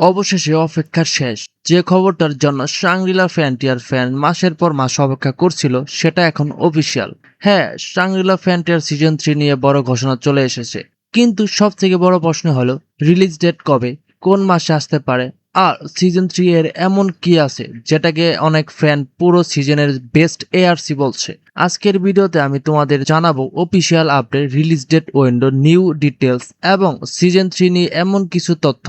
অবশেষে অপেক্ষার শেষ। যে খবরটার জন্য শাংরি-লা ফ্রন্টিয়ার ফ্যান মাসের পর মাস অপেক্ষা করছিল সেটা এখন অফিসিয়াল। হ্যাঁ, শাংরি-লা ফ্রন্টিয়ার সিজন 3 নিয়ে বড় ঘোষণা চলে এসেছে। কিন্তু সবথেকে বড় প্রশ্ন হলো রিলিজ ডেট কবে, কোন মাসে আসতে পারে, আর সিজন 3 এর এমন কি আছে যেটাকে অনেক ফ্যান পুরো সিজনের বেস্ট এআরসি বলছে। আজকের ভিডিওতে আমি তোমাদের জানাবো official update, release date window, new details এবং সিজন 3 নিয়ে এমন কিছু তথ্য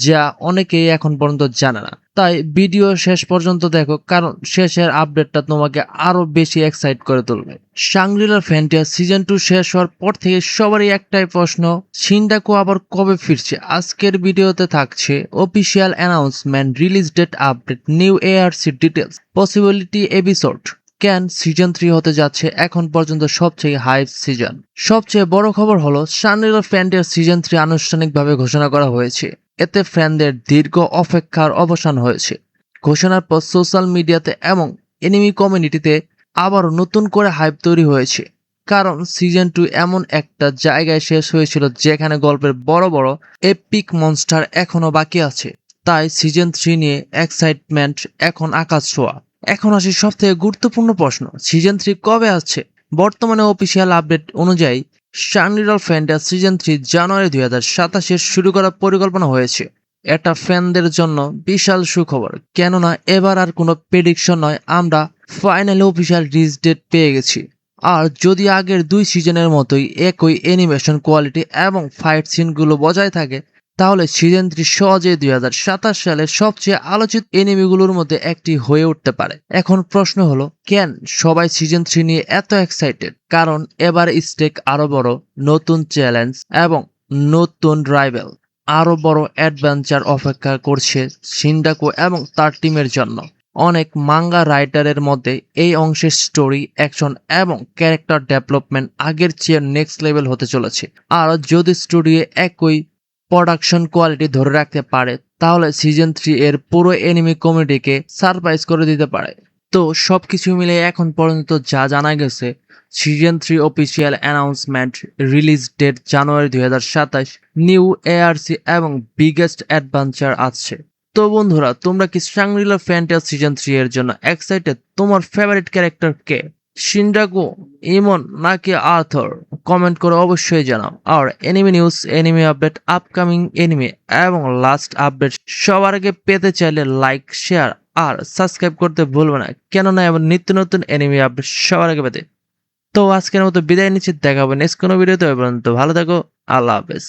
যা অনেকেই এখন পর্যন্ত জানে না। তাই ভিডিও শেষ পর্যন্ত দেখো, কারণ শেষের আপডেটটা তোমাকে আরো বেশি এক্সাইট করে তুলবে। শাংরি-লা ফ্রন্টিয়ার সিজন 2 শেষ হওয়ার পর থেকে সবারই একটাই প্রশ্ন, শিনডাকু আবার কবে ফিরছে। আজকের ভিডিওতে থাকছে official announcement, release date update, new ARC details, possibility episode, কেন সিজন 3 হতে যাচ্ছে এখন পর্যন্ত সবচেয়ে হাইপ সিজন। সবচেয়ে বড় খবর হলো শাংরি-লা ফ্রন্টিয়ার সিজন 3 আনুষ্ঠানিকভাবে ঘোষণা করা হয়েছে। এতে ফ্যানদের দীর্ঘ অপেক্ষার অবসান হয়েছে। ঘোষণার পর সোশ্যাল মিডিয়াতে এবং এনিমি কমিউনিটিতে আবারও নতুন করে হাইপ তৈরি হয়েছে। কারণ সিজন 2 এমন একটা জায়গায় শেষ হয়েছিল যেখানে গল্পের বড় বড় এপিক মনস্টার এখনো বাকি আছে। তাই সিজন 3 নিয়ে এক্সাইটমেন্ট এখন আকাশ ছোঁয়া। এখন আসি সব থেকে গুরুত্বপূর্ণ প্রশ্ন, সিজন 3 কবে আসছে। বর্তমানে অফিসিয়াল আপডেট অনুযায়ী শাংরি-লা ফ্রন্টিয়ার সিজন 3 জানুয়ারি 2027 শুরু করার পরিকল্পনা হয়েছে। এটা ফ্যানদের জন্য বিশাল সুখবর, কেননা এবার আর কোনো প্রেডিকশন নয়, আমরা ফাইনালি অফিসিয়াল রিলিজ ডেট পেয়ে গেছি। আর যদি আগের 2 সিজনের মতোই একই অ্যানিমেশন কোয়ালিটি এবং ফাইট সিনগুলো বজায় থাকে, তাহলে সিজন 3 সহজেই 2027 সালের সবচেয়ে আলোচিত এনিমিগুলোর মধ্যে একটি হয়ে উঠতে পারে। এখন প্রশ্ন হলো, কেন সবাই সিজন 3 নিয়ে এত এক্সাইটেড? কারণ এবার স্টেক আরো বড়, নতুন চ্যালেঞ্জ এবং নতুন রাইভেল। আরো বড় অ্যাডভেঞ্চার অপেক্ষা করছে শিনডাকু এবং তার টিমের জন্য। অনেক মাঙ্গা রাইটারের মধ্যে এই অংশের স্টোরি, অ্যাকশন এবং ক্যারেক্টার ডেভেলপমেন্ট আগের চেয়ে নেক্সট লেভেল হতে চলেছে। আর যদি স্টুডিও একই প্রোডাকশন কোয়ালিটি ধরে রাখতে পারে, তাহলে সিজন 3 এর পুরো এনিমি কমিউনিটিকে সারপ্রাইজ করে দিতে পারে। তো সবকিছু মিলে এখন পর্যন্ত যা জানা গেছে, season 3 official announcement, release date January 2027, new ARC এবং বিগেস্ট অ্যাডভেঞ্চার আছে। তো বন্ধুরা, তোমরা কি শাংরি-লা ফ্রন্টিয়ার সিজন 3 এর জন্য এক্সাইটেড? তোমার ফেভারিট ক্যারেক্টার কে, শিনডাকু, ইমন নাকি আর্থার? কমেন্ট করে অবশ্যই জানাও। আর anime news, anime update, upcoming anime এবং লাস্ট আপডেট সবার আগে পেতে চাইলে লাইক, শেয়ার আর সাবস্ক্রাইব করতে ভুলবে না, কেননা এমন নিত্য নতুন এনিমি আপডেট সবার আগে পেতে। তো আজকের মতো বিদায় নিচ্ছি, দেখা হবে নেক্সট কোনো ভিডিওতে। পর্যন্ত ভালো থাকো, আল্লাহ হাফেজ।